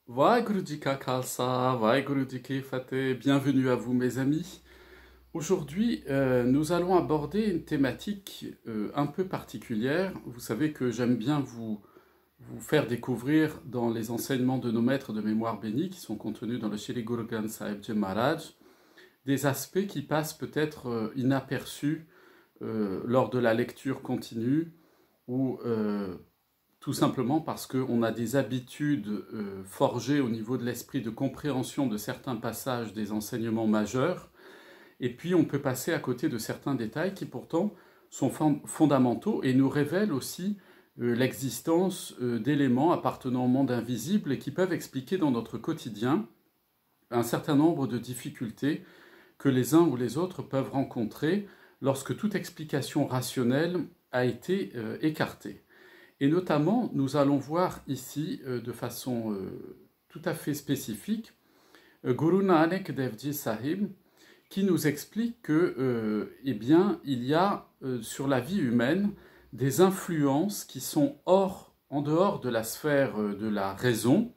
Waheguru Ji Ka Khalsa, Waheguru Ji Ki Fateh, bienvenue à vous mes amis. Aujourd'hui, nous allons aborder une thématique un peu particulière. Vous savez que j'aime bien vous faire découvrir dans les enseignements de nos maîtres de mémoire bénis qui sont contenus dans le Shri Guru Granth Sahib Ji Maharaj, des aspects qui passent peut-être inaperçus lors de la lecture continue ou tout simplement parce qu'on a des habitudes forgées au niveau de l'esprit de compréhension de certains passages des enseignements majeurs, et puis on peut passer à côté de certains détails qui pourtant sont fondamentaux et nous révèlent aussi l'existence d'éléments appartenant au monde invisible et qui peuvent expliquer dans notre quotidien un certain nombre de difficultés que les uns ou les autres peuvent rencontrer lorsque toute explication rationnelle a été écartée. Et notamment, nous allons voir ici, de façon tout à fait spécifique, Guru Nanak Dev Ji Sahib, qui nous explique que, eh bien, il y a sur la vie humaine des influences qui sont en dehors de la sphère de la raison,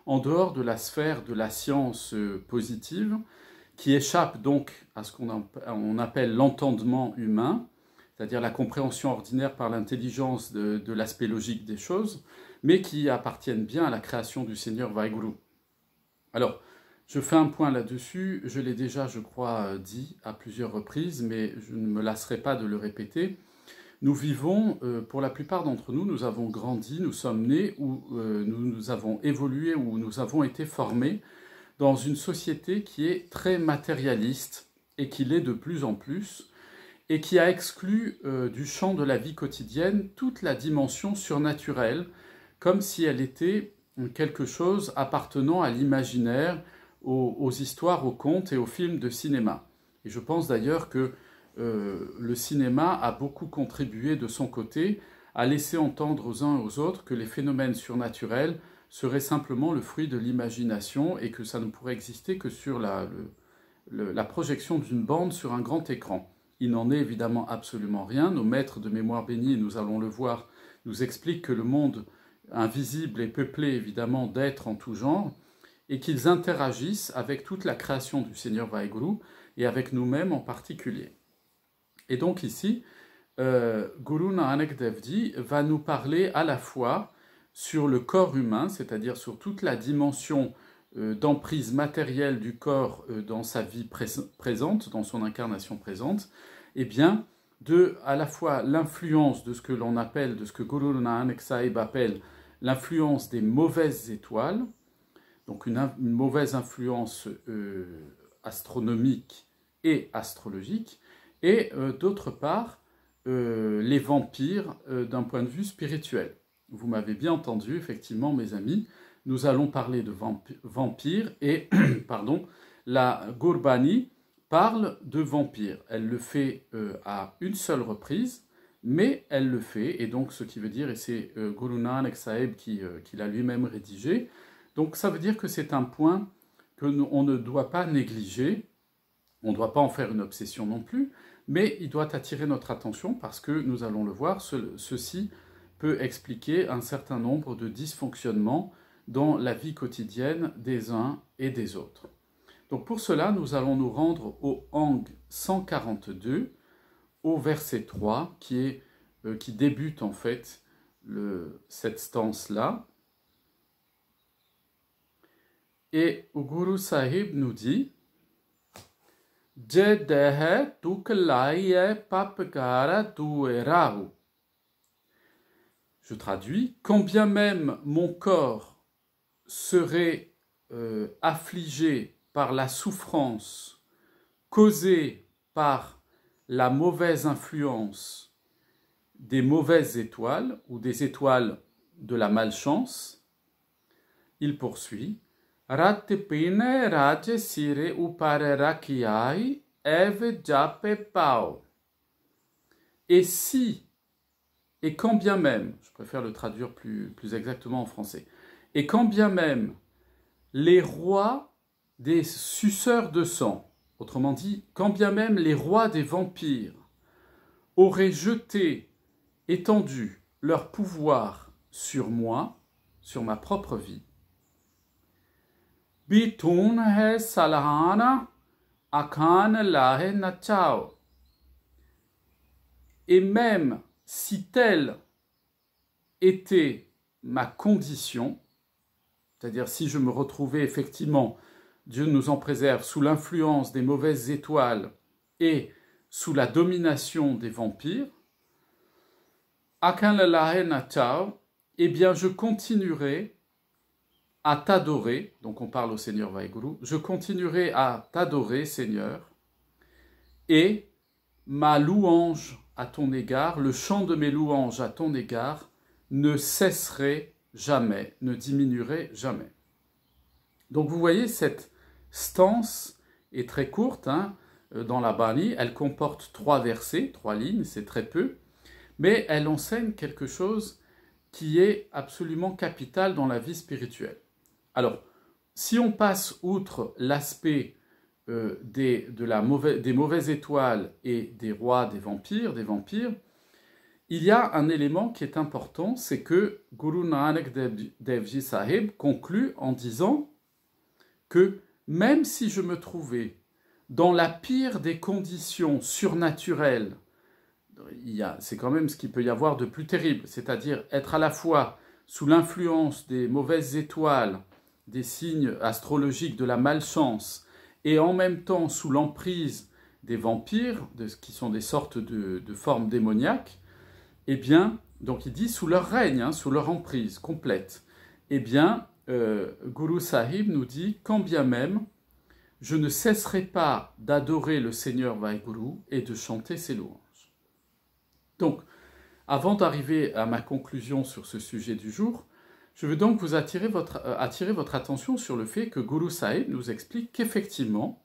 en dehors de la sphère de la science positive, qui échappent donc à ce qu'on appelle l'entendement humain, c'est-à-dire la compréhension ordinaire par l'intelligence de l'aspect logique des choses, mais qui appartiennent bien à la création du Seigneur Vaheguru. Alors, je fais un point là-dessus, je l'ai déjà, je crois, dit à plusieurs reprises, mais je ne me lasserai pas de le répéter. Nous vivons, pour la plupart d'entre nous, nous avons grandi, nous sommes nés, ou nous avons évolué, ou nous avons été formés dans une société qui est très matérialiste, et qui l'est de plus en plus, et qui a exclu du champ de la vie quotidienne toute la dimension surnaturelle, comme si elle était quelque chose appartenant à l'imaginaire, aux histoires, aux contes et aux films de cinéma. Et je pense d'ailleurs que le cinéma a beaucoup contribué de son côté à laisser entendre aux uns et aux autres que les phénomènes surnaturels seraient simplement le fruit de l'imagination et que ça ne pourrait exister que sur la projection d'une bande sur un grand écran. Il n'en est évidemment absolument rien. Nos maîtres de mémoire bénis, nous allons le voir, nous expliquent que le monde invisible est peuplé évidemment d'êtres en tout genre et qu'ils interagissent avec toute la création du Seigneur Vaheguru et avec nous-mêmes en particulier. Et donc ici, Guru Nanak Dev Ji va nous parler à la fois sur le corps humain, c'est-à-dire sur toute la dimension d'emprise matérielle du corps dans sa vie présente, dans son incarnation présente, et bien de à la fois l'influence de ce que l'on appelle, de ce que Guru Nanak Sahib appelle l'influence des mauvaises étoiles, donc une mauvaise influence astronomique et astrologique, et d'autre part les vampires d'un point de vue spirituel. Vous m'avez bien entendu, effectivement, mes amis, nous allons parler de vampires et, pardon, la Gurbani parle de vampires. Elle le fait à une seule reprise, mais elle le fait, et donc ce qui veut dire, et c'est Guru Nanak Sahib qui l'a lui-même rédigé, donc ça veut dire que c'est un point qu'on ne doit pas négliger, on ne doit pas en faire une obsession non plus, mais il doit attirer notre attention parce que, nous allons le voir, ceci peut expliquer un certain nombre de dysfonctionnements dans la vie quotidienne des uns et des autres. Donc pour cela, nous allons nous rendre au Ang 142, au verset 3, qui débute en fait cette stance-là. Et Guru Sahib nous dit Je dehe tuklai papgara tuerahu. Je traduis, quand bien même mon corps serait affligé par la souffrance causée par la mauvaise influence des mauvaises étoiles ou des étoiles de la malchance, il poursuit Ratpine raje sire upare rakiai eve jape pao. Et si, et quand bien même, je préfère le traduire plus exactement en français, et quand bien même les rois des suceurs de sang, autrement dit, quand bien même les rois des vampires auraient étendu leur pouvoir sur moi, sur ma propre vie, Bitun hai salahana akan lahe nachao. Et même si telle était ma condition, c'est-à-dire si je me retrouvais effectivement, Dieu nous en préserve, sous l'influence des mauvaises étoiles et sous la domination des vampires, akan lahe nachao, eh bien je continuerai à t'adorer, donc on parle au Seigneur Vaheguru, je continuerai à t'adorer, Seigneur, et ma louange à ton égard, le chant de mes louanges à ton égard, ne cesserait jamais, ne diminuerait jamais. Donc vous voyez, cette stance est très courte dans la Bani, elle comporte 3 versets, 3 lignes, c'est très peu, mais elle enseigne quelque chose qui est absolument capital dans la vie spirituelle. Alors, si on passe outre l'aspect des mauvaises étoiles et des rois des vampires, il y a un élément qui est important, c'est que Guru Nanak Dev Ji Sahib conclut en disant que même si je me trouvais dans la pire des conditions surnaturelles, c'est quand même ce qu'il peut y avoir de plus terrible, c'est-à-dire être à la fois sous l'influence des mauvaises étoiles, des signes astrologiques de la malchance, et en même temps sous l'emprise des vampires, qui sont des sortes de formes démoniaques, eh bien, donc il dit sous leur règne, sous leur emprise complète, eh bien, Guru Sahib nous dit, quand bien même, je ne cesserai pas d'adorer le Seigneur Vaheguru et de chanter ses louanges. Donc, avant d'arriver à ma conclusion sur ce sujet du jour, je veux donc vous attirer votre attention sur le fait que Guru Sahib nous explique qu'effectivement,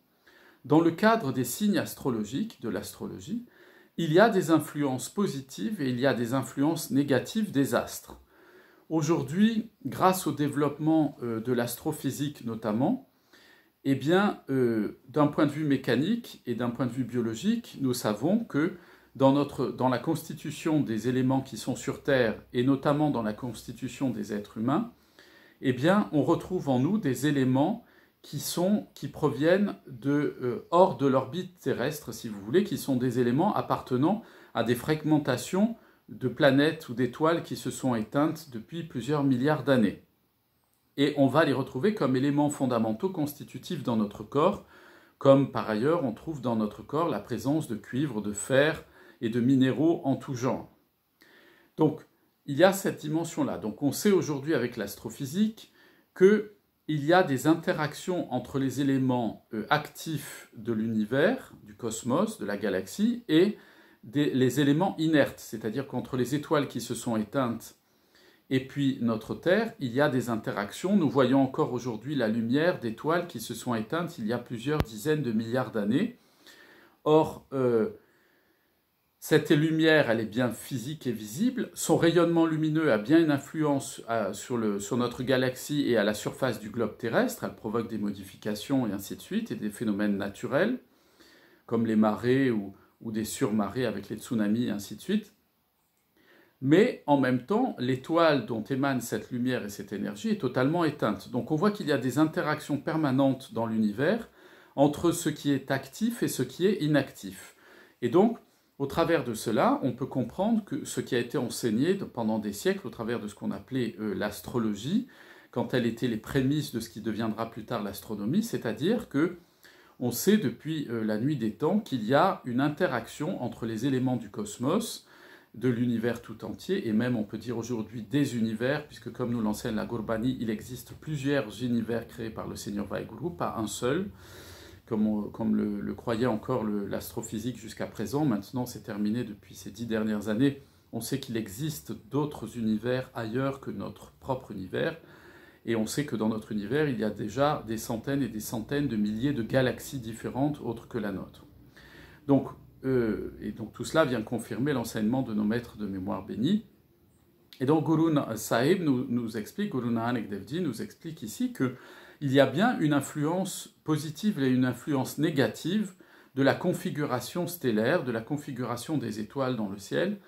dans le cadre des signes astrologiques, de l'astrologie, il y a des influences positives et il y a des influences négatives des astres. Aujourd'hui, grâce au développement de l'astrophysique notamment, eh bien, d'un point de vue mécanique et d'un point de vue biologique, nous savons que dans la constitution des éléments qui sont sur Terre, et notamment dans la constitution des êtres humains, eh bien, on retrouve en nous des éléments qui proviennent hors de l'orbite terrestre, si vous voulez, qui sont des éléments appartenant à des fragmentations de planètes ou d'étoiles qui se sont éteintes depuis plusieurs milliards d'années. Et on va les retrouver comme éléments fondamentaux constitutifs dans notre corps, comme par ailleurs on trouve dans notre corps la présence de cuivre, de fer et de minéraux en tout genre. Donc, il y a cette dimension-là. Donc, on sait aujourd'hui avec l'astrophysique qu'il y a des interactions entre les éléments actifs de l'univers, du cosmos, de la galaxie, et les éléments inertes, c'est-à-dire qu'entre les étoiles qui se sont éteintes et puis notre Terre, il y a des interactions. Nous voyons encore aujourd'hui la lumière d'étoiles qui se sont éteintes il y a plusieurs dizaines de milliards d'années. Or, cette lumière, elle est bien physique et visible. Son rayonnement lumineux a bien une influence sur notre galaxie et à la surface du globe terrestre. Elle provoque des modifications et ainsi de suite, et des phénomènes naturels, comme les marées ou des surmarées avec les tsunamis et ainsi de suite. Mais en même temps, l'étoile dont émane cette lumière et cette énergie est totalement éteinte. Donc on voit qu'il y a des interactions permanentes dans l'univers entre ce qui est actif et ce qui est inactif. Et donc, au travers de cela, on peut comprendre que ce qui a été enseigné pendant des siècles au travers de ce qu'on appelait l'astrologie, quand elle était les prémices de ce qui deviendra plus tard l'astronomie, c'est-à-dire que on sait depuis la nuit des temps qu'il y a une interaction entre les éléments du cosmos, de l'univers tout entier, et même on peut dire aujourd'hui des univers, puisque comme nous l'enseigne la Gurbani, il existe plusieurs univers créés par le Seigneur Vaheguru, pas un seul, comme le croyait encore l'astrophysique jusqu'à présent. Maintenant, c'est terminé depuis ces 10 dernières années. On sait qu'il existe d'autres univers ailleurs que notre propre univers, et on sait que dans notre univers, il y a déjà des centaines et des centaines de milliers de galaxies différentes autres que la nôtre. Donc tout cela vient confirmer l'enseignement de nos maîtres de mémoire bénis. Et donc Guru Sahib nous explique, Guru Nanak Dev Ji nous explique ici qu'il y a bien une influence positive et une influence négative de la configuration stellaire, de la configuration des étoiles dans le ciel,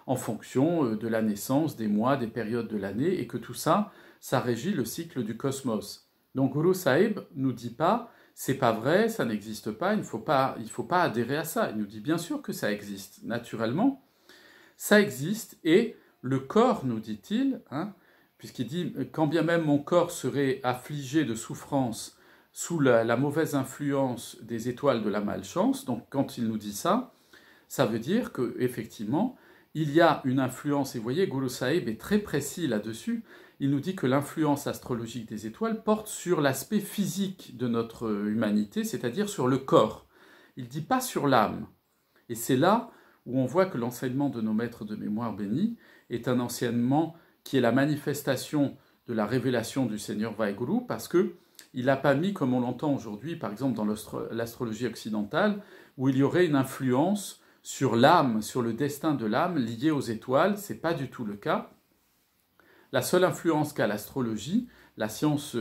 en fonction de la naissance, des mois, des périodes de l'année, et que tout ça, ça régit le cycle du cosmos. Donc Guru Sahib nous dit pas, c'est pas vrai, ça n'existe pas, il faut pas adhérer à ça. Il nous dit bien sûr que ça existe, naturellement, ça existe, et le corps, nous dit-il, hein, puisqu'il dit, quand bien même mon corps serait affligé de souffrance sous la mauvaise influence des étoiles de la malchance, donc quand il nous dit ça, ça veut dire qu'effectivement, il y a une influence, et vous voyez, Guru Sahib est très précis là-dessus, il nous dit que l'influence astrologique des étoiles porte sur l'aspect physique de notre humanité, c'est-à-dire sur le corps. Il ne dit pas sur l'âme. Et c'est là où on voit que l'enseignement de nos maîtres de mémoire bénis est un enseignement qui est la manifestation de la révélation du Seigneur Vaheguru, parce qu'il n'a pas mis, comme on l'entend aujourd'hui, par exemple dans l'astrologie occidentale, où il y aurait une influence sur l'âme, sur le destin de l'âme lié aux étoiles. Ce n'est pas du tout le cas. La seule influence qu'a l'astrologie, la science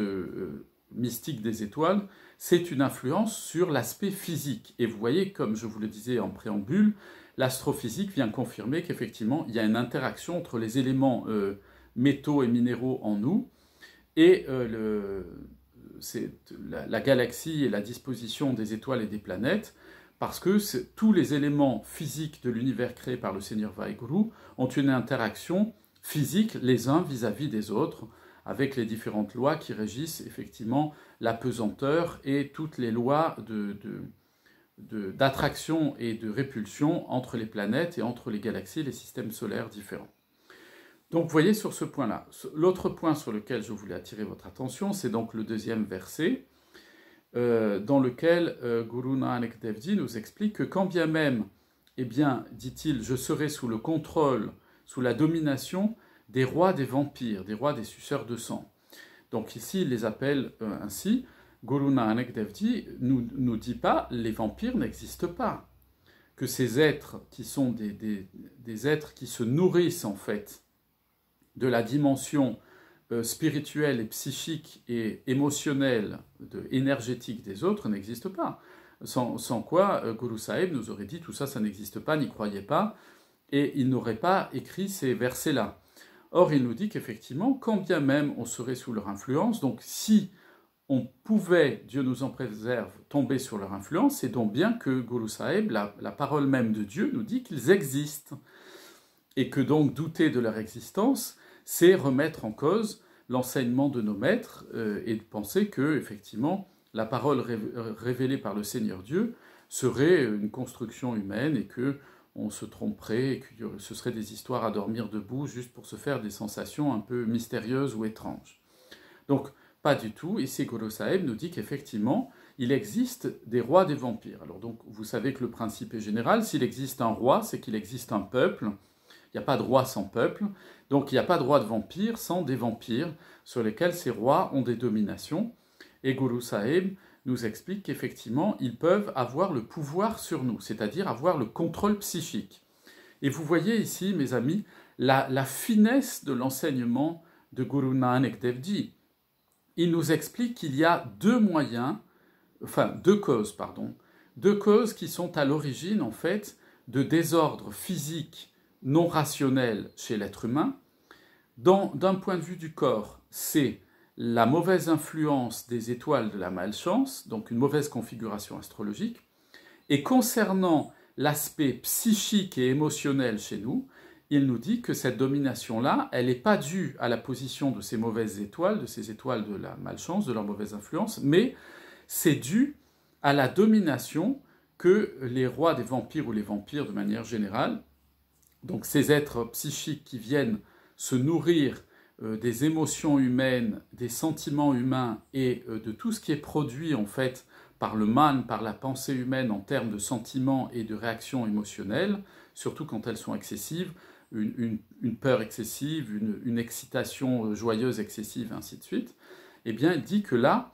mystique des étoiles, c'est une influence sur l'aspect physique. Et vous voyez, comme je vous le disais en préambule, l'astrophysique vient confirmer qu'effectivement, il y a une interaction entre les éléments métaux et minéraux en nous et la galaxie et la disposition des étoiles et des planètes, parce que tous les éléments physiques de l'univers créé par le Seigneur Vaheguru ont une interaction physique les uns vis-à-vis des autres, avec les différentes lois qui régissent effectivement la pesanteur et toutes les lois d'attraction et de répulsion entre les planètes et entre les galaxies et les systèmes solaires différents. Donc vous voyez sur ce point-là. L'autre point sur lequel je voulais attirer votre attention, c'est donc le deuxième verset, dans lequel Guru Nanak Dev Ji nous explique que quand bien même, eh bien, dit-il, je serai sous le contrôle, sous la domination des rois des vampires, des rois des suceurs de sang. Donc ici, il les appelle ainsi. Guru Nanak Dev Ji nous dit pas les vampires n'existent pas, que ces êtres qui sont des êtres qui se nourrissent en fait de la dimension spirituelle et psychique et émotionnelle, énergétique des autres n'existent pas. Sans quoi Guru Sahib nous aurait dit tout ça, ça n'existe pas, n'y croyez pas, et il n'aurait pas écrit ces versets-là. Or, il nous dit qu'effectivement, quand bien même on serait sous leur influence, donc si on pouvait, Dieu nous en préserve, tomber sur leur influence, c'est donc bien que Guru Sahib, la parole même de Dieu, nous dit qu'ils existent. Et que donc douter de leur existence, c'est remettre en cause l'enseignement de nos maîtres et de penser que, effectivement, la parole révélée par le Seigneur Dieu serait une construction humaine et que on se tromperait et que ce serait des histoires à dormir debout juste pour se faire des sensations un peu mystérieuses ou étranges. Donc, pas du tout. Ici, Guru Sahib nous dit qu'effectivement, il existe des rois des vampires. Alors donc, vous savez que le principe est général. S'il existe un roi, c'est qu'il existe un peuple. Il n'y a pas de roi sans peuple. Donc, il n'y a pas de roi de vampires sans des vampires sur lesquels ces rois ont des dominations. Et Guru Sahib nous explique qu'effectivement, ils peuvent avoir le pouvoir sur nous, c'est-à-dire avoir le contrôle psychique. Et vous voyez ici, mes amis, la finesse de l'enseignement de Guru Nanak Dev Ji. Il nous explique qu'il y a deux causes qui sont à l'origine, en fait, de désordre physique non rationnel chez l'être humain. D'un point de vue du corps, c'est la mauvaise influence des étoiles de la malchance, donc une mauvaise configuration astrologique. Et concernant l'aspect psychique et émotionnel chez nous, il nous dit que cette domination-là, elle n'est pas due à la position de ces mauvaises étoiles, de ces étoiles de la malchance, de leur mauvaise influence, mais c'est dû à la domination que les rois des vampires ou les vampires de manière générale, donc ces êtres psychiques qui viennent se nourrir des émotions humaines, des sentiments humains et de tout ce qui est produit en fait par le man, par la pensée humaine en termes de sentiments et de réactions émotionnelles, surtout quand elles sont excessives, une peur excessive, une excitation joyeuse excessive, et ainsi de suite, eh bien, il dit que là,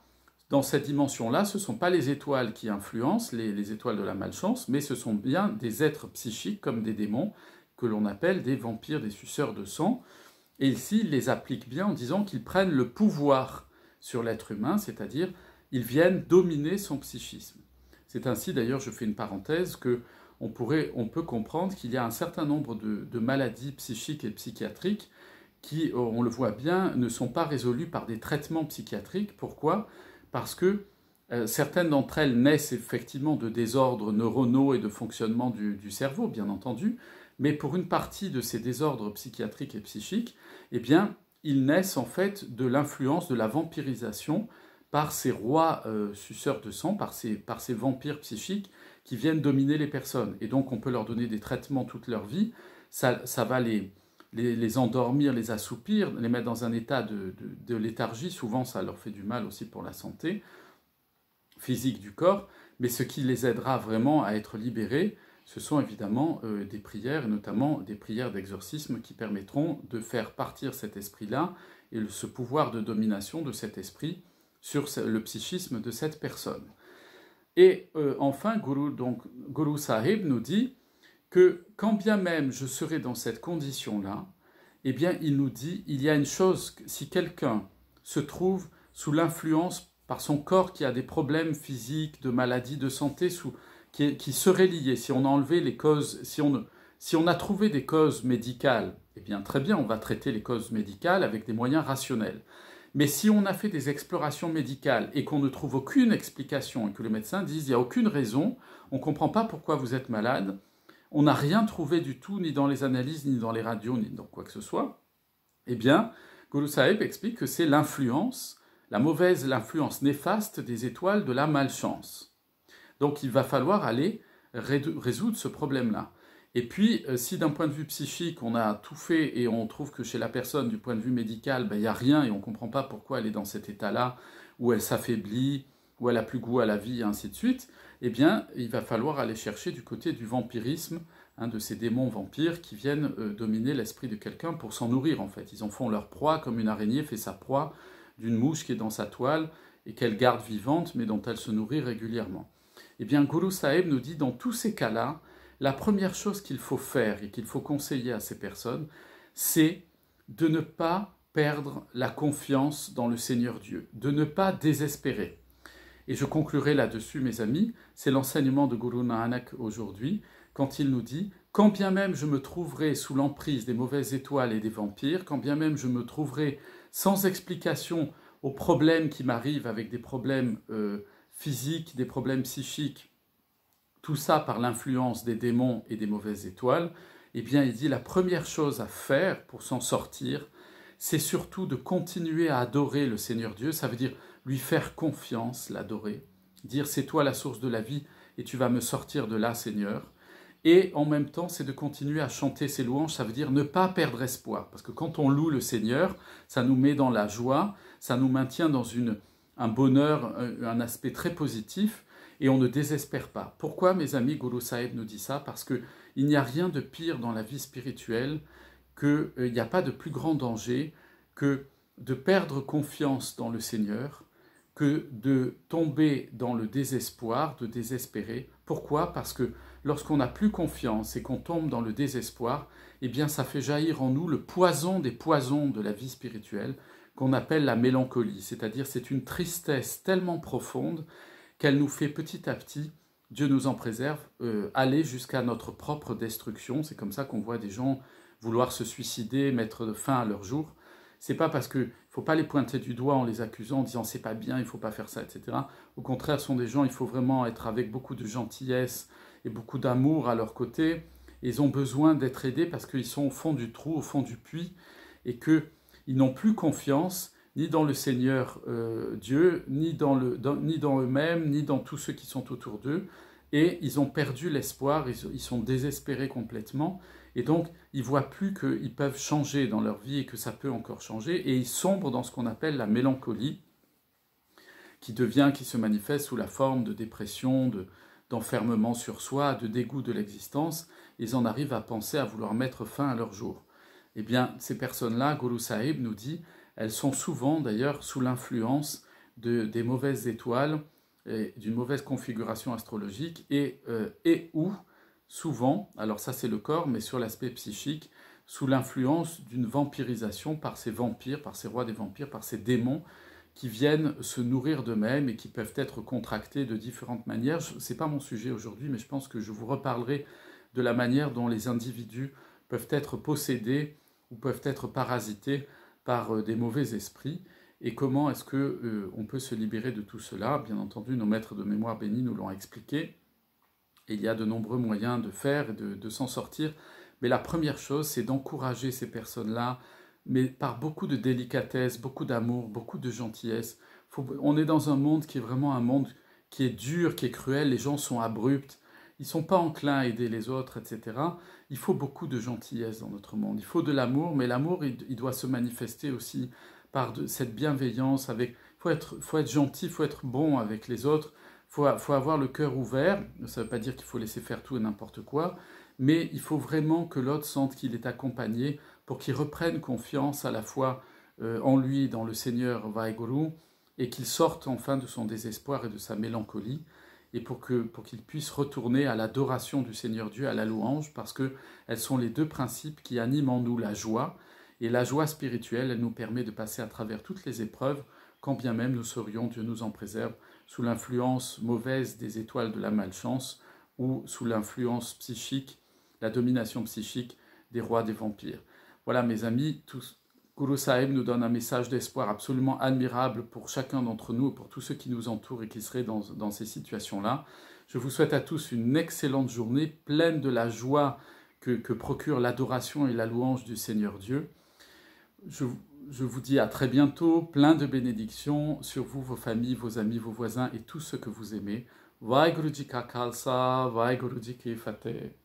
dans cette dimension-là, ce ne sont pas les étoiles qui influencent, les étoiles de la malchance, mais ce sont bien des êtres psychiques, comme des démons, que l'on appelle des vampires, des suceurs de sang. Et ici, il les applique bien en disant qu'ils prennent le pouvoir sur l'être humain, c'est-à-dire ils viennent dominer son psychisme. C'est ainsi, d'ailleurs, je fais une parenthèse, que on peut comprendre qu'il y a un certain nombre de maladies psychiques et psychiatriques qui, on le voit bien, ne sont pas résolues par des traitements psychiatriques. Pourquoi? Parce que certaines d'entre elles naissent effectivement de désordres neuronaux et de fonctionnement du cerveau, bien entendu, mais pour une partie de ces désordres psychiatriques et psychiques, eh bien, ils naissent en fait de l'influence de la vampirisation par ces rois suceurs de sang, par ces vampires psychiques qui viennent dominer les personnes. Et donc on peut leur donner des traitements toute leur vie, ça va les endormir, les assoupir, les mettre dans un état de léthargie, souvent ça leur fait du mal aussi pour la santé physique du corps, mais ce qui les aidera vraiment à être libérés, ce sont évidemment des prières, et notamment des prières d'exorcisme qui permettront de faire partir cet esprit-là et ce pouvoir de domination de cet esprit sur le psychisme de cette personne. Et enfin, Guru Sahib nous dit que quand bien même je serai dans cette condition-là, eh bien il nous dit, il y a une chose, si quelqu'un se trouve sous l'influence par son corps qui a des problèmes physiques, de maladies, de santé, qui seraient liés, si on a enlevé les causes, si on a trouvé des causes médicales, eh bien très bien, on va traiter les causes médicales avec des moyens rationnels. Mais si on a fait des explorations médicales et qu'on ne trouve aucune explication et que les médecins disent il n'y a aucune raison, on ne comprend pas pourquoi vous êtes malade, on n'a rien trouvé du tout, ni dans les analyses, ni dans les radios, ni dans quoi que ce soit, eh bien, Guru Sahib explique que c'est l'influence, l'influence néfaste des étoiles de la malchance. Donc il va falloir aller résoudre ce problème-là. Et puis, si d'un point de vue psychique, on a tout fait et on trouve que chez la personne, du point de vue médical, il n'y a rien et on ne comprend pas pourquoi elle est dans cet état-là, où elle s'affaiblit, où elle n'a plus goût à la vie, et ainsi de suite, eh bien, il va falloir aller chercher du côté du vampirisme, de ces démons vampires qui viennent dominer l'esprit de quelqu'un pour s'en nourrir, en fait. Ils en font leur proie, comme une araignée fait sa proie d'une mouche qui est dans sa toile et qu'elle garde vivante, mais dont elle se nourrit régulièrement. Eh bien, Guru Sahib nous dit, dans tous ces cas-là, la première chose qu'il faut faire et qu'il faut conseiller à ces personnes, c'est de ne pas perdre la confiance dans le Seigneur Dieu, de ne pas désespérer. Et je conclurai là-dessus, mes amis, c'est l'enseignement de Guru Nanak aujourd'hui, quand il nous dit « Quand bien même je me trouverai sous l'emprise des mauvaises étoiles et des vampires, quand bien même je me trouverai sans explication aux problèmes qui m'arrivent avec des problèmes physiques, des problèmes psychiques, tout ça par l'influence des démons et des mauvaises étoiles, eh bien il dit la première chose à faire pour s'en sortir, c'est surtout de continuer à adorer le Seigneur Dieu, ça veut dire lui faire confiance, l'adorer, dire c'est toi la source de la vie et tu vas me sortir de là Seigneur, et en même temps c'est de continuer à chanter ses louanges, ça veut dire ne pas perdre espoir, parce que quand on loue le Seigneur, ça nous met dans la joie, ça nous maintient dans un bonheur, un aspect très positif, et on ne désespère pas. Pourquoi, mes amis, Guru Sahib nous dit ça? Parce qu'il n'y a rien de pire dans la vie spirituelle, qu'il n'y a pas de plus grand danger que de perdre confiance dans le Seigneur, que de tomber dans le désespoir, de désespérer. Pourquoi? Parce que lorsqu'on n'a plus confiance et qu'on tombe dans le désespoir, eh bien ça fait jaillir en nous le poison des poisons de la vie spirituelle qu'on appelle la mélancolie, c'est-à-dire c'est une tristesse tellement profonde qu'elle nous fait petit à petit, Dieu nous en préserve, aller jusqu'à notre propre destruction. C'est comme ça qu'on voit des gens vouloir se suicider, mettre fin à leur jour. C'est pas parce qu'il ne faut pas les pointer du doigt en les accusant, en disant c'est pas bien, il ne faut pas faire ça, etc. Au contraire, ce sont des gens, il faut vraiment être avec beaucoup de gentillesse et beaucoup d'amour à leur côté. Ils ont besoin d'être aidés parce qu'ils sont au fond du trou, au fond du puits, et qu'ils n'ont plus confiance ni dans le Seigneur Dieu, ni dans eux-mêmes, ni dans tous ceux qui sont autour d'eux, et ils ont perdu l'espoir, ils sont désespérés complètement, et donc ils ne voient plus qu'ils peuvent changer dans leur vie et que ça peut encore changer, et ils sombrent dans ce qu'on appelle la mélancolie, qui se manifeste sous la forme de dépression, d'enfermement sur soi, de dégoût de l'existence. Ils en arrivent à penser à vouloir mettre fin à leur jour. Eh bien, ces personnes-là, Guru Sahib nous dit, elles sont souvent d'ailleurs sous l'influence des mauvaises étoiles, d'une mauvaise configuration astrologique, et ou souvent, alors ça c'est le corps, mais sur l'aspect psychique, sous l'influence d'une vampirisation par ces vampires, par ces rois des vampires, par ces démons qui viennent se nourrir d'eux-mêmes et qui peuvent être contractés de différentes manières. Ce n'est pas mon sujet aujourd'hui, mais je pense que je vous reparlerai de la manière dont les individus peuvent être possédés ou peuvent être parasités par des mauvais esprits. Et comment est-ce que on peut se libérer de tout cela? Bien entendu, nos maîtres de mémoire bénis nous l'ont expliqué. Et il y a de nombreux moyens de faire et de s'en sortir. Mais la première chose, c'est d'encourager ces personnes-là, mais par beaucoup de délicatesse, beaucoup d'amour, beaucoup de gentillesse. On est dans un monde qui est vraiment un monde qui est dur, qui est cruel, les gens sont abrupts, ils ne sont pas enclins à aider les autres, etc. Il faut beaucoup de gentillesse dans notre monde. Il faut de l'amour, mais l'amour, il doit se manifester aussi par cette bienveillance. Faut être gentil, il faut être bon avec les autres. Faut avoir le cœur ouvert. Ça ne veut pas dire qu'il faut laisser faire tout et n'importe quoi, mais il faut vraiment que l'autre sente qu'il est accompagné pour qu'il reprenne confiance à la fois en lui, dans le Seigneur Vaheguru, et qu'il sorte enfin de son désespoir et de sa mélancolie, et pour qu'il puisse retourner à l'adoration du Seigneur Dieu, à la louange, parce qu'elles sont les deux principes qui animent en nous la joie, et la joie spirituelle, elle nous permet de passer à travers toutes les épreuves, quand bien même nous serions, Dieu nous en préserve, sous l'influence mauvaise des étoiles de la malchance, ou sous l'influence psychique, la domination psychique des rois des vampires. Voilà mes amis, Guru Sahib nous donne un message d'espoir absolument admirable pour chacun d'entre nous, pour tous ceux qui nous entourent et qui seraient dans ces situations-là. Je vous souhaite à tous une excellente journée, pleine de la joie que procure l'adoration et la louange du Seigneur Dieu. Je vous dis à très bientôt, plein de bénédictions sur vous, vos familles, vos amis, vos voisins et tous ceux que vous aimez. Vaheguru Ji Ka Khalsa, Vaheguru Ji Ki Fateh.